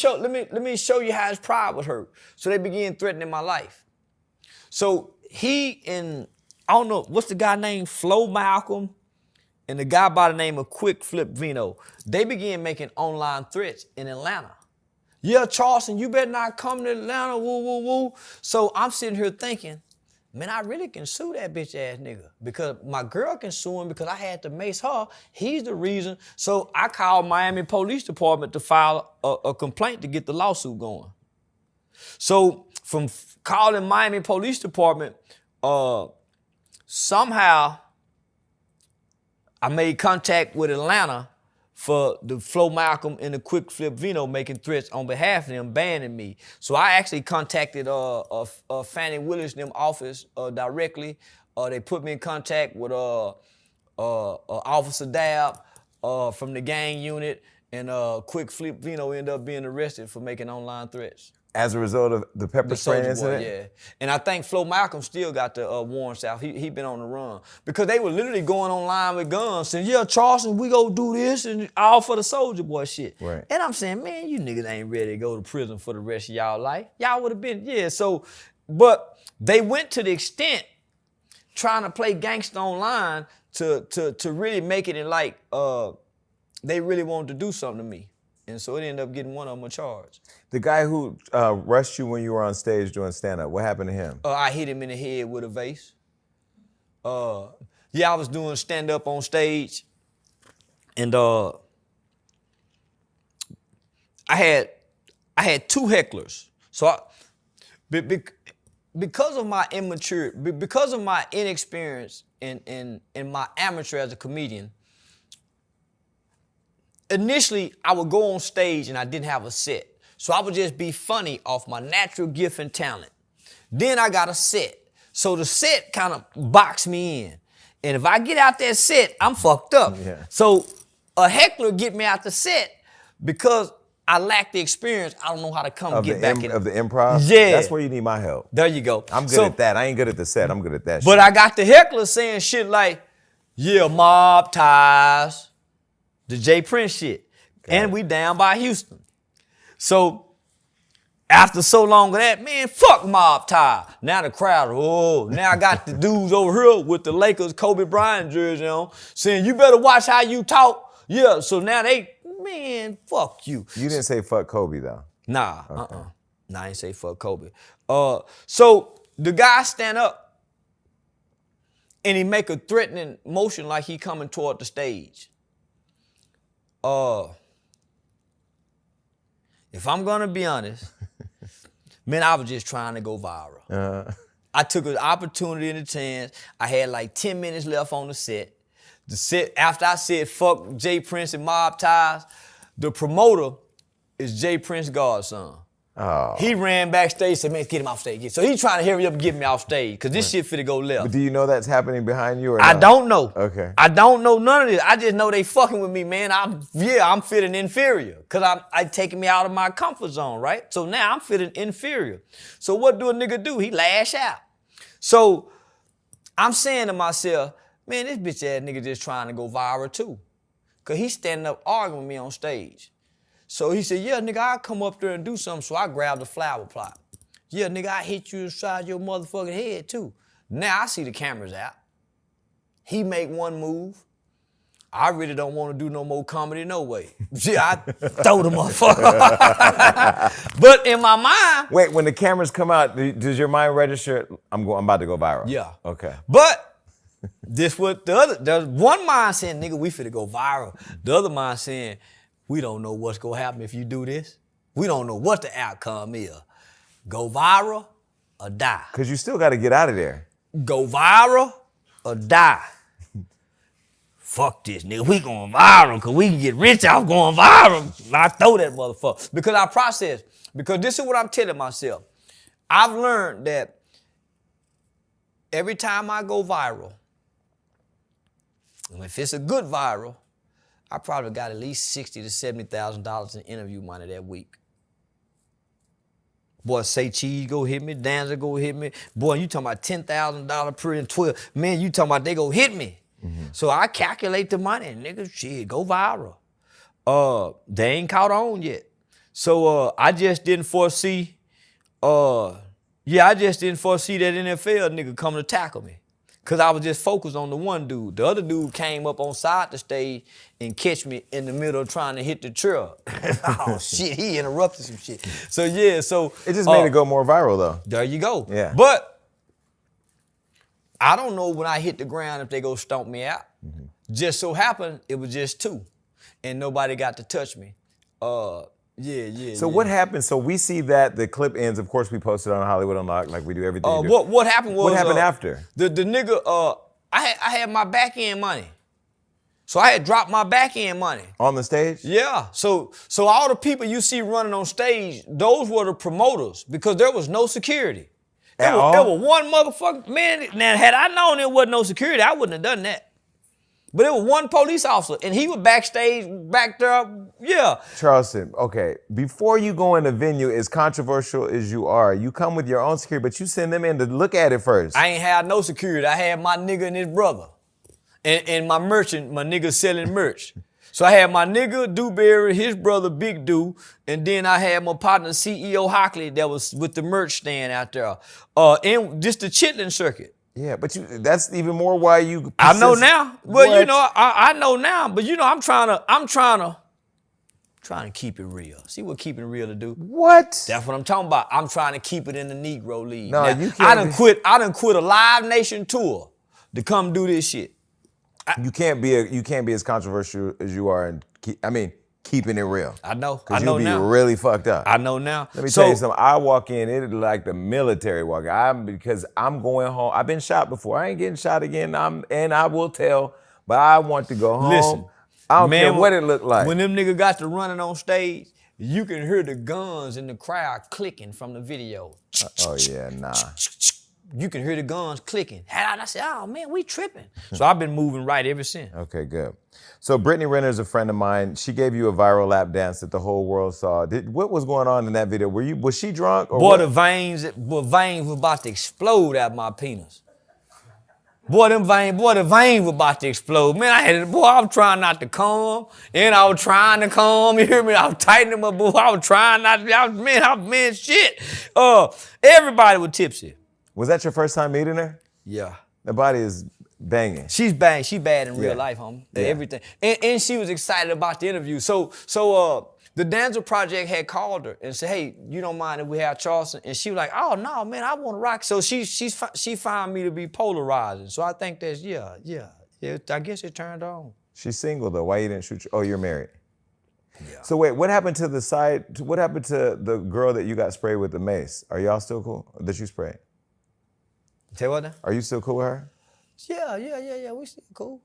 [SPEAKER 1] show you how his pride was hurt. So they began threatening my life. So he and I don't know what's the guy named Flo Malcolm and the guy by the name of Quick Flip Vino. They began making online threats in Atlanta. Yeah, Charleston, you better not come to Atlanta, woo, woo, woo. So I'm sitting here thinking, man, I really can sue that bitch ass nigga because my girl can sue him because I had to mace her. He's the reason. So I called Miami Police Department to file a complaint to get the lawsuit going. So from calling Miami Police Department, somehow I made contact with Atlanta for the Flo Malcolm and the Quick Flip Vino making threats on behalf of them, banning me. So I actually contacted Fannie Willis and them office directly. They put me in contact with Officer Dab from the gang unit, and Quick Flip Vino ended up being arrested for making online threats.
[SPEAKER 2] As a result of the pepper spray incident?
[SPEAKER 1] Yeah. And I think Flo Malcolm still got the warrants out. He been on the run. Because they were literally going online with guns saying, yeah, Charleston, we go do this and all for the Soulja Boy shit.
[SPEAKER 2] Right.
[SPEAKER 1] And I'm saying, man, you niggas ain't ready to go to prison for the rest of y'all life. Y'all would have been, yeah. So, but they went to the extent trying to play gangster online to really make it in like they really wanted to do something to me. And so it ended up getting one of them a charge.
[SPEAKER 2] The guy who rushed you when you were on stage doing stand-up, what happened to him?
[SPEAKER 1] I hit him in the head with a vase. Yeah, I was doing stand-up on stage, and I had two hecklers. So because of my immaturity, because of my inexperience and my amateur as a comedian, initially, I would go on stage and I didn't have a set. So I would just be funny off my natural gift and talent. Then I got a set. So the set kind of boxed me in. And if I get out that set, I'm fucked up.
[SPEAKER 2] Yeah.
[SPEAKER 1] So a heckler get me out the set because I lack the experience. I don't know how to get back in.
[SPEAKER 2] Of the improv?
[SPEAKER 1] Yeah.
[SPEAKER 2] That's where you need my help.
[SPEAKER 1] There you go.
[SPEAKER 2] I'm good at that. I ain't good at the set. I'm good at that shit.
[SPEAKER 1] But I got the heckler saying shit like, yeah, mob ties, the Jay Prince shit. And we down by Houston. So after so long of that, man, fuck mob tie. Now the crowd, now I got the dudes over here with the Lakers Kobe Bryant jersey on saying, you better watch how you talk. Yeah, so now they, man, fuck you.
[SPEAKER 2] You didn't say fuck Kobe though.
[SPEAKER 1] Nah, Nah, I ain't say fuck Kobe. So the guy stand up and he make a threatening motion like he coming toward the stage. If I'm gonna be honest, man, I was just trying to go viral. I took an opportunity and a chance. I had like 10 minutes left on the set. The set, after I said fuck Jay Prince and mob ties, the promoter is Jay Prince's godson.
[SPEAKER 2] Oh.
[SPEAKER 1] He ran backstage and said, man, get him off stage. So he's trying to hurry up and get me off stage because this shit finna go left.
[SPEAKER 2] But do you know that's happening behind you or
[SPEAKER 1] I
[SPEAKER 2] not?
[SPEAKER 1] don't know.
[SPEAKER 2] Okay.
[SPEAKER 1] I don't know none of this. I just know they fucking with me, man. I'm feeling inferior because I taking me out of my comfort zone, right? So now I'm feeling inferior. So what do a nigga do? He lash out. So I'm saying to myself, man, this bitch ass nigga just trying to go viral too. Because he's standing up arguing with me on stage. So he said, yeah, nigga, I'll come up there and do something. So I grabbed the flower pot. Yeah, nigga, I hit you inside your motherfucking head too. Now I see the cameras out. He make one move. I really don't want to do no more comedy, no way. Yeah, I throw the motherfucker. But in my mind.
[SPEAKER 2] Wait, when the cameras come out, does your mind register, I'm about to go viral?
[SPEAKER 1] Yeah.
[SPEAKER 2] Okay.
[SPEAKER 1] But this what there's one mind saying, nigga, we finna go viral. The other mind saying, we don't know what's gonna happen if you do this. We don't know what the outcome is. Go viral or die.
[SPEAKER 2] Because you still got to get out of there.
[SPEAKER 1] Go viral or die. fuck this, nigga. We going viral because we can get rich off going viral. And I throw that motherfucker. Because I process. Because this is what I'm telling myself. I've learned that every time I go viral, and if it's a good viral, I probably got at least $60,000 to $70,000 in interview money that week. Boy, Say Cheese go hit me, Danza go hit me. Boy, you talking about $10,000 per and 12. Man, you talking about they go hit me. Mm-hmm. So I calculate the money, and nigga, shit, go viral. They ain't caught on yet. So I just didn't foresee, that NFL nigga coming to tackle me. Cause I was just focused on the one dude. The other dude came up on side the stage and catch me in the middle trying to hit the truck. Oh shit, he interrupted some shit. So yeah, so
[SPEAKER 2] it just made it go more viral though.
[SPEAKER 1] There you go.
[SPEAKER 2] Yeah.
[SPEAKER 1] But I don't know when I hit the ground if they go stomp me out. Mm-hmm. Just so happened it was just two, and nobody got to touch me. So
[SPEAKER 2] what happened? So we see that the clip ends. Of course, we posted on Hollywood Unlocked like we do everything.
[SPEAKER 1] What happened was
[SPEAKER 2] what happened after?
[SPEAKER 1] The nigga. I had my back end money, so I had dropped my back end money
[SPEAKER 2] on the stage.
[SPEAKER 1] Yeah. So all the people you see running on stage, those were the promoters because there was no security. There was one motherfucker man. Now had I known there wasn't no security, I wouldn't have done that. But it was one police officer, and he was backstage, back there, yeah.
[SPEAKER 2] Charleston, okay, before you go in the venue, as controversial as you are, you come with your own security, but you send them in to look at it first.
[SPEAKER 1] I ain't had no security. I had my nigga and his brother, and my merchant, my nigga selling merch. So I had my nigga, Dewberry, his brother, Big Dew, and then I had my partner, CEO Hockley, that was with the merch stand out there. And just the chitlin circuit.
[SPEAKER 2] Yeah, but that's even more why you persist.
[SPEAKER 1] I know now. Well, you know, I know now, but you know, I'm trying to keep it real. See what keeping it real to do?
[SPEAKER 2] What?
[SPEAKER 1] That's what I'm talking about. I'm trying to keep it in the Negro League.
[SPEAKER 2] No,
[SPEAKER 1] now,
[SPEAKER 2] you can't.
[SPEAKER 1] I done quit a Live Nation tour to come do this shit.
[SPEAKER 2] You can't be as controversial as you are and keeping it real.
[SPEAKER 1] I know.
[SPEAKER 2] Because you'll be really fucked up.
[SPEAKER 1] I know now.
[SPEAKER 2] Let me tell you something. I walk in, it's like the military walk in. Because I'm going home. I've been shot before. I ain't getting shot again. And I will tell, but I want to go home.
[SPEAKER 1] Listen,
[SPEAKER 2] I don't care what it looked like.
[SPEAKER 1] When them niggas got to running on stage, you can hear the guns in the crowd clicking from the video.
[SPEAKER 2] Oh yeah, nah.
[SPEAKER 1] You can hear the guns clicking. And I said, oh man, we tripping. So I've been moving right ever since.
[SPEAKER 2] Okay, good. So Brittany Renner is a friend of mine. She gave you a viral lap dance that the whole world saw. What was going on in that video? Was she drunk? Or
[SPEAKER 1] boy,
[SPEAKER 2] what?
[SPEAKER 1] the veins were about to explode out my penis. Boy, the veins were about to explode. Man, I was trying not to come. And I was trying to come. You hear me? I was tightening my boy. I was trying not to, shit. Everybody was tipsy.
[SPEAKER 2] Was that your first time meeting her?
[SPEAKER 1] Yeah.
[SPEAKER 2] The body is banging.
[SPEAKER 1] She's bang. She bad in real life, homie. Yeah. Everything. And she was excited about the interview. So the Danza Project had called her and said, hey, you don't mind if we have Charleston? And she was like, oh, no, man, I want to rock. So she found me to be polarizing. So I think that's, yeah. I guess it turned on.
[SPEAKER 2] She's single, though. Why you didn't shoot? Oh, you're married.
[SPEAKER 1] Yeah.
[SPEAKER 2] So wait, what happened to what happened to the girl that you got sprayed with the mace? Are y'all still cool? That you sprayed?
[SPEAKER 1] Say what now?
[SPEAKER 2] Are you still cool with her?
[SPEAKER 1] Yeah, we still cool.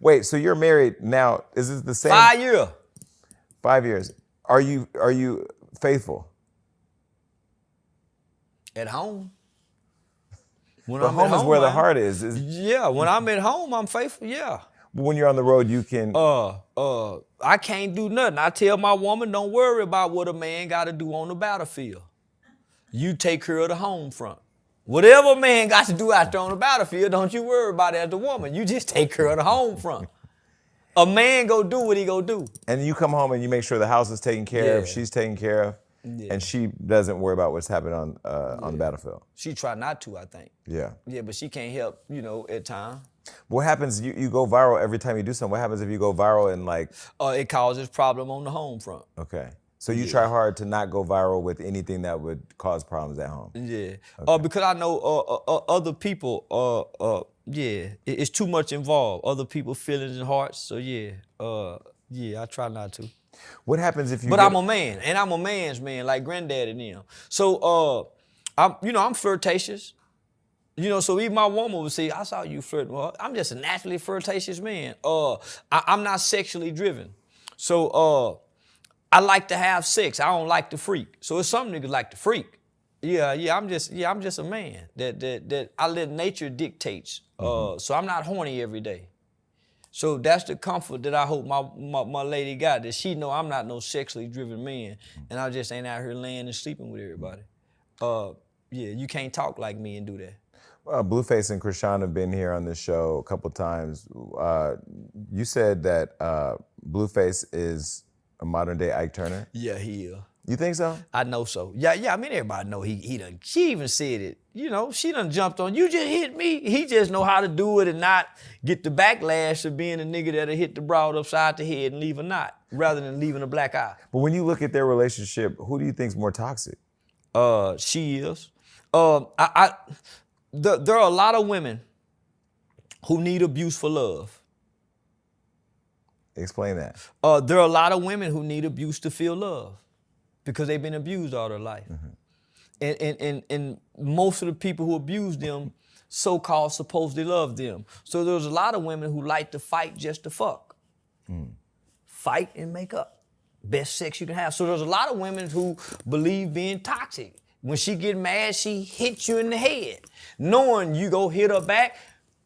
[SPEAKER 2] Wait, so you're married now. Is this the same?
[SPEAKER 1] 5 years.
[SPEAKER 2] 5 years. Are you faithful?
[SPEAKER 1] At home. When
[SPEAKER 2] But home is where the heart is.
[SPEAKER 1] Yeah, when I'm at home, I'm faithful, yeah.
[SPEAKER 2] But when you're on the road, you can...
[SPEAKER 1] I can't do nothing. I tell my woman, don't worry about what a man got to do on the battlefield. You take care of the home front. Whatever a man got to do out there on the battlefield, don't you worry about it as a woman. You just take care of the home front. A man go do what he go do.
[SPEAKER 2] And you come home and you make sure the house is taken care of, she's taken care of, and she doesn't worry about what's happening on the battlefield.
[SPEAKER 1] She try not to, I think.
[SPEAKER 2] Yeah.
[SPEAKER 1] Yeah, but she can't help, at times.
[SPEAKER 2] What happens, you go viral every time you do something. What happens if you go viral and like...
[SPEAKER 1] It causes problem on the home front.
[SPEAKER 2] Okay. So you try hard to not go viral with anything that would cause problems at home.
[SPEAKER 1] Yeah.
[SPEAKER 2] Okay.
[SPEAKER 1] Because I know other people, it's too much involved. Other people's feelings and hearts. So I try not to.
[SPEAKER 2] What happens if you
[SPEAKER 1] But I'm a man, and I'm a man's man, like granddaddy and them. So I'm flirtatious. You know, so even my woman would say, I saw you flirting. Well, I'm just a naturally flirtatious man. I'm not sexually driven. So I like to have sex. I don't like to freak. So it's some niggas like to freak. I'm just a man that I let nature dictates. So I'm not horny every day. So that's the comfort that I hope my lady got, that she know I'm not no sexually driven man, and I just ain't out here laying and sleeping with everybody. You can't talk like me and do that.
[SPEAKER 2] Blueface and Krishan have been here on this show a couple times. You said that Blueface is a modern day Ike Turner.
[SPEAKER 1] Yeah, he is.
[SPEAKER 2] You think so?
[SPEAKER 1] I know so. Yeah. I mean, everybody know he done. She even said it. You know, she done jumped on. You just hit me. He just know how to do it and not get the backlash of being a nigga that'll hit the broad upside the head and leave a knot, rather than leaving a black eye.
[SPEAKER 2] But when you look at their relationship, who do you think's more toxic?
[SPEAKER 1] She is. There are a lot of women who need abuse for love.
[SPEAKER 2] Explain that.
[SPEAKER 1] There are a lot of women who need abuse to feel love because they've been abused all their life. And most of the people who abuse them so-called supposedly love them. So there's a lot of women who like to fight just to fuck. Fight and make up. Best sex you can have. So there's a lot of women who believe being toxic. When she get mad, she hits you in the head, knowing you go hit her back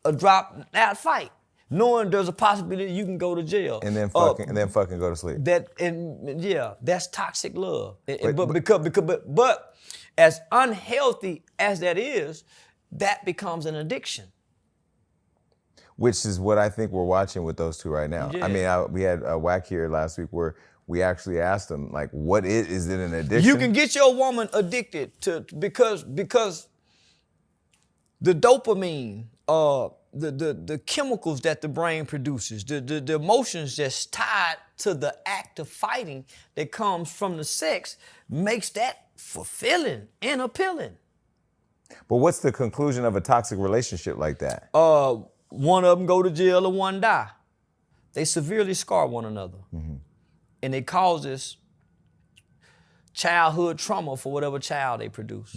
[SPEAKER 1] or drop that fight, knowing there's a possibility you can go to jail.
[SPEAKER 2] And then fucking go to sleep.
[SPEAKER 1] That's toxic love. But as unhealthy as that is, that becomes an addiction.
[SPEAKER 2] Which is what I think we're watching with those two right now.
[SPEAKER 1] Yeah.
[SPEAKER 2] I mean, we had Wack here last week where we actually asked them, like, what is it an addiction?
[SPEAKER 1] You can get your woman addicted to, because the dopamine, the chemicals that the brain produces, the emotions that's tied to the act of fighting that comes from the sex makes that fulfilling and appealing.
[SPEAKER 2] But what's the conclusion of a toxic relationship like that?
[SPEAKER 1] One of them go to jail and one die. They severely scar one another. And it causes childhood trauma for whatever child they produce.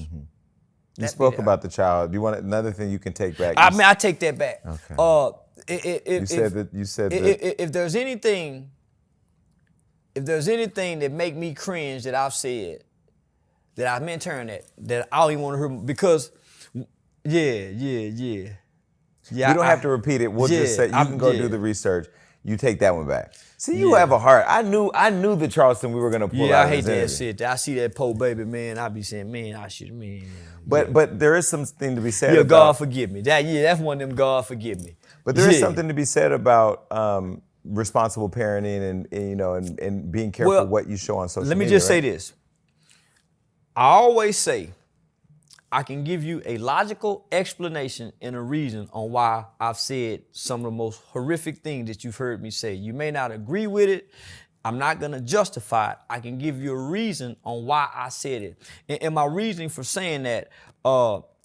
[SPEAKER 2] You spoke about the child. Do you want another thing you can take back?
[SPEAKER 1] I take that back.
[SPEAKER 2] Okay. You said that.
[SPEAKER 1] If there's anything that make me cringe that I've said, that I've been turning that I don't even want to hear, because you
[SPEAKER 2] don't have to repeat it. We'll just say you can go do the research. You take that one back. See, you have a heart. I knew the Charleston we were gonna pull out.
[SPEAKER 1] I hate that shit. I see that poor baby, man. I be saying, man, I should, man.
[SPEAKER 2] But there is something to be said about.
[SPEAKER 1] God forgive me. That's one of them. God forgive me.
[SPEAKER 2] But there is something to be said about responsible parenting and being careful what you show on social media.
[SPEAKER 1] Let me just say this. I always say, I can give you a logical explanation and a reason on why I've said some of the most horrific things that you've heard me say. You may not agree with it. I'm not going to justify it. I can give you a reason on why I said it. And my reasoning for saying that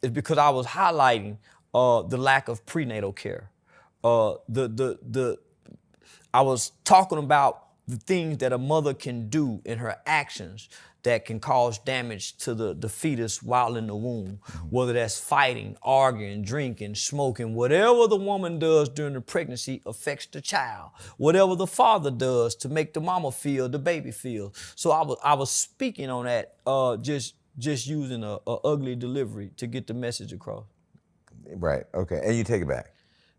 [SPEAKER 1] is because I was highlighting the lack of prenatal care. I was talking about the things that a mother can do in her actions that can cause damage to the fetus while in the womb, whether that's fighting, arguing, drinking, smoking. Whatever the woman does during the pregnancy affects the child. Whatever the father does to make the mama feel, the baby feel. So I was speaking on that, just using a ugly delivery to get the message across.
[SPEAKER 2] Right. Okay. And you take it back.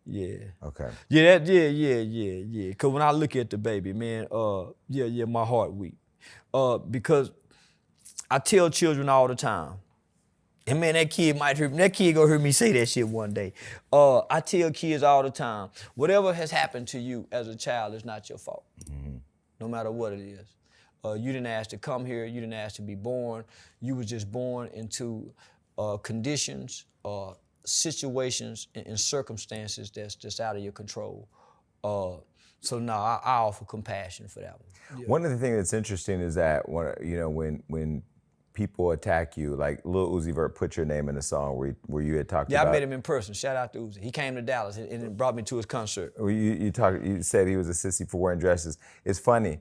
[SPEAKER 1] Yeah.
[SPEAKER 2] Okay.
[SPEAKER 1] Yeah. Cause when I look at the baby, man, my heart weak. Because I tell children all the time, and man, that kid gonna hear me say that shit one day. I tell kids all the time, whatever has happened to you as a child is not your fault, no matter what it is. You didn't ask to come here. You didn't ask to be born. You were just born into conditions, situations, and circumstances that's just out of your control. So no, I offer compassion for that one. Yeah.
[SPEAKER 2] One of the things that's interesting is that when people attack you, like Lil Uzi Vert put your name in a song where you had talked about.
[SPEAKER 1] Yeah, I met him in person. Shout out to Uzi. He came to Dallas and brought me to his concert.
[SPEAKER 2] You said he was a sissy for wearing dresses. It's funny,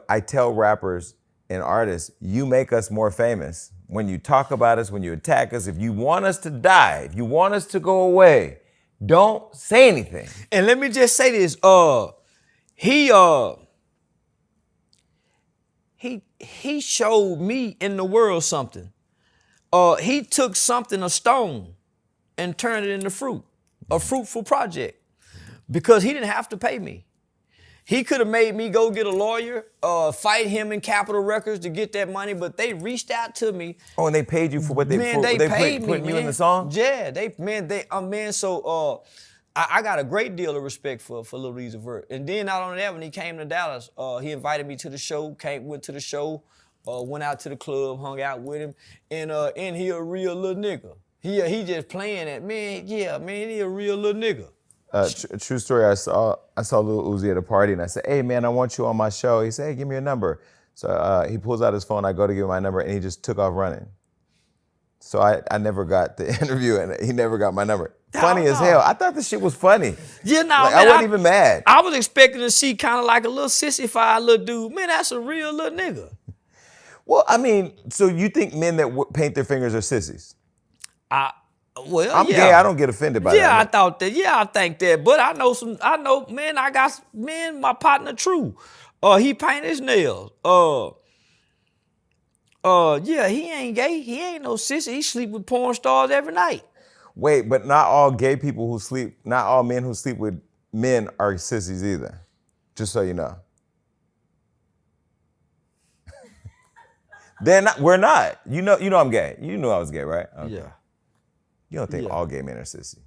[SPEAKER 2] I tell rappers and artists, you make us more famous. When you talk about us, when you attack us, if you want us to die, if you want us to go away, don't say anything.
[SPEAKER 1] And let me just say this, he showed me in the world something. He took something, a stone, and turned it into fruit, a fruitful project, because he didn't have to pay me. He could have made me go get a lawyer, fight him in Capitol Records to get that money, but they reached out to me.
[SPEAKER 2] Oh, and they paid you for what they
[SPEAKER 1] paid me,
[SPEAKER 2] putting
[SPEAKER 1] man.
[SPEAKER 2] you in the song?
[SPEAKER 1] Yeah, so I got a great deal of respect for Lil Weezy Vert. And then not only that, when he came to Dallas, he invited me to the show, went to the show, went out to the club, hung out with him, and he a real little nigga. He just playing it, man. Yeah, man, he a real little nigga.
[SPEAKER 2] True story. I saw Lil Uzi at a party, and I said, "Hey, man, I want you on my show." He said, "Hey, give me your number." So he pulls out his phone. I go to give him my number, and he just took off running. So I never got the interview, and he never got my number. Funny as hell. I thought this shit was funny.
[SPEAKER 1] Yeah, no,
[SPEAKER 2] like,
[SPEAKER 1] man,
[SPEAKER 2] I wasn't even mad.
[SPEAKER 1] I was expecting to see kind of like a little sissified little dude. Man, that's a real little nigga.
[SPEAKER 2] Well, I mean, so you think men that paint their fingers are sissies?
[SPEAKER 1] Well,
[SPEAKER 2] I'm gay. I don't get offended by that.
[SPEAKER 1] Yeah, I thought that. Yeah, I think that. But I know, man, my partner True. He paint his nails. Yeah, he ain't gay. He ain't no sissy. He sleep with porn stars every night.
[SPEAKER 2] Wait, but not all gay people who sleep, not all men who sleep with men are sissies either. Just so you know. We're not. You know I'm gay. You knew I was gay, right? Okay.
[SPEAKER 1] Yeah.
[SPEAKER 2] You don't think all gay men are sissy?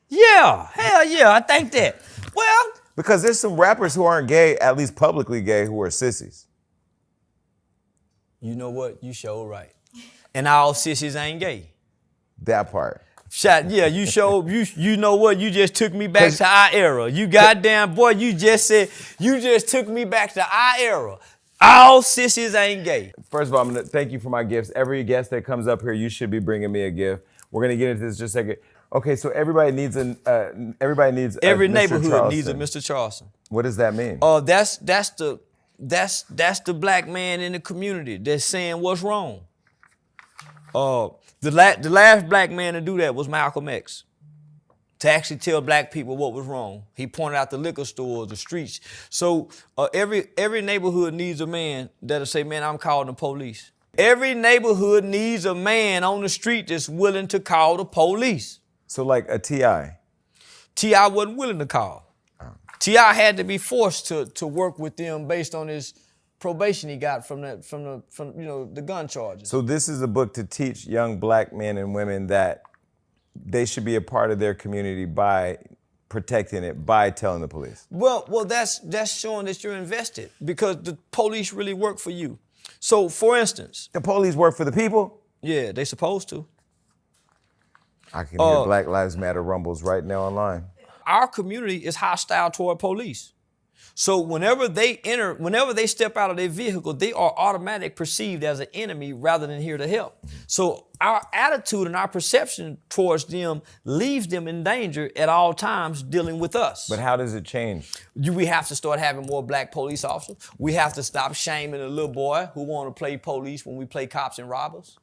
[SPEAKER 1] Yeah, hell yeah, I think that. Well,
[SPEAKER 2] because there's some rappers who aren't gay, at least publicly gay, who are sissies.
[SPEAKER 1] You know what? You sure right. And all sissies ain't gay.
[SPEAKER 2] That part.
[SPEAKER 1] Yeah, you know what? You just took me back to our era. You goddamn boy, you just took me back to our era. All sissies ain't gay.
[SPEAKER 2] First of all, I'm gonna thank you for my gifts. Every guest that comes up here, you should be bringing me a gift. We're gonna get into this in just a second. Okay, so every neighborhood
[SPEAKER 1] needs a Mr. Charleston.
[SPEAKER 2] What does that mean?
[SPEAKER 1] That's the black man in the community that's saying what's wrong. The last black man to do that was Malcolm X. To actually tell black people what was wrong. He pointed out the liquor stores, the streets. So every neighborhood needs a man that'll say, man, I'm calling the police. Every neighborhood needs a man on the street that's willing to call the police.
[SPEAKER 2] So like a T.I.?
[SPEAKER 1] T.I. wasn't willing to call. T.I. had to be forced to work with them based on his probation he got from the gun charges.
[SPEAKER 2] So this is a book to teach young black men and women that they should be a part of their community by protecting it, by telling the police.
[SPEAKER 1] Well, that's showing that you're invested because the police really work for you. So, for instance,
[SPEAKER 2] the police work for the people?
[SPEAKER 1] Yeah, they supposed to.
[SPEAKER 2] I can hear Black Lives Matter rumbles right now online.
[SPEAKER 1] Our community is hostile toward police. So whenever they step out of their vehicle, they are automatically perceived as an enemy rather than here to help. So our attitude and our perception towards them leaves them in danger at all times dealing with us.
[SPEAKER 2] But how does it change?
[SPEAKER 1] We have to start having more black police officers. We have to stop shaming a little boy who want to play police when we play cops and robbers.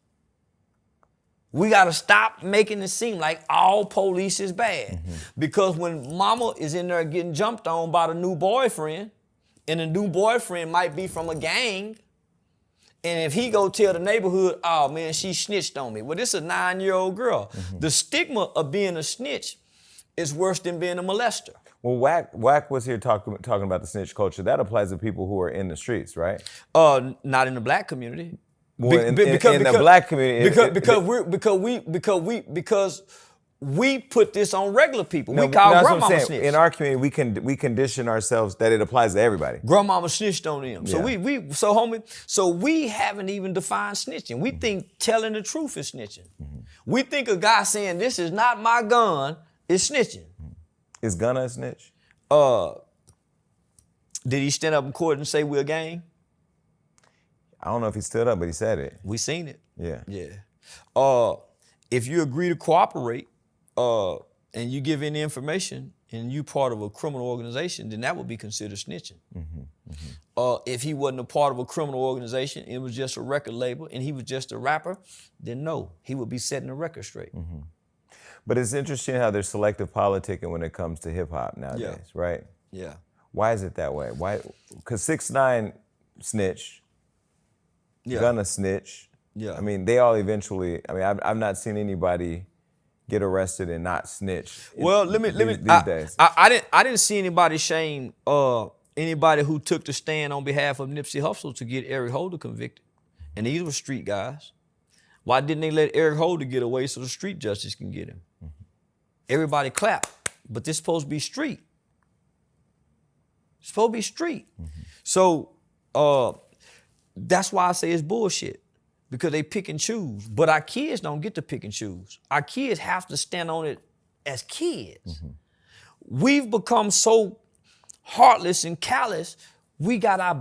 [SPEAKER 1] We got to stop making it seem like all police is bad. Because when mama is in there getting jumped on by the new boyfriend, and the new boyfriend might be from a gang, and if he go tell the neighborhood, oh man, she snitched on me. Well, this is a 9-year-old girl. The stigma of being a snitch is worse than being a molester.
[SPEAKER 2] Well, Wack was here talking about the snitch culture. That applies to people who are in the streets, right?
[SPEAKER 1] Not in the black community.
[SPEAKER 2] Well, in the black community,
[SPEAKER 1] because we put this on regular people. We call grandmama snitch.
[SPEAKER 2] In our community, we condition ourselves that it applies to everybody.
[SPEAKER 1] Grandmama snitched on them. So
[SPEAKER 2] Yeah.
[SPEAKER 1] so we haven't even defined snitching. We think telling the truth is snitching. We think a guy saying this is not my gun is snitching.
[SPEAKER 2] Is Gunna a snitch?
[SPEAKER 1] Did he stand up in court and say we're a gang?
[SPEAKER 2] I don't know if he stood up, but he said it.
[SPEAKER 1] We seen it.
[SPEAKER 2] Yeah.
[SPEAKER 1] Yeah. If you agree to cooperate and you give any information and you part of a criminal organization, then that would be considered snitching. If he wasn't a part of a criminal organization, it was just a record label, and he was just a rapper, then no, he would be setting the record straight.
[SPEAKER 2] But it's interesting how there's selective politicking when it comes to hip hop nowadays, right?
[SPEAKER 1] Yeah.
[SPEAKER 2] Why is it that way? Why? Because 6ix9ine snitch,
[SPEAKER 1] Yeah.
[SPEAKER 2] Gunna snitch.
[SPEAKER 1] Yeah.
[SPEAKER 2] I mean, they all eventually. I mean, I've not seen anybody get arrested and not snitch.
[SPEAKER 1] Well, let me.
[SPEAKER 2] These days.
[SPEAKER 1] I didn't see anybody shame anybody who took the stand on behalf of Nipsey Hussle to get Eric Holder convicted, and these were street guys. Why didn't they let Eric Holder get away so the street justice can get him? Everybody clap, but this supposed to be street. It's supposed to be street. So that's why I say it's bullshit, because they pick and choose. But our kids don't get to pick and choose. Our kids have to stand on it as kids. We've become so heartless and callous, we got our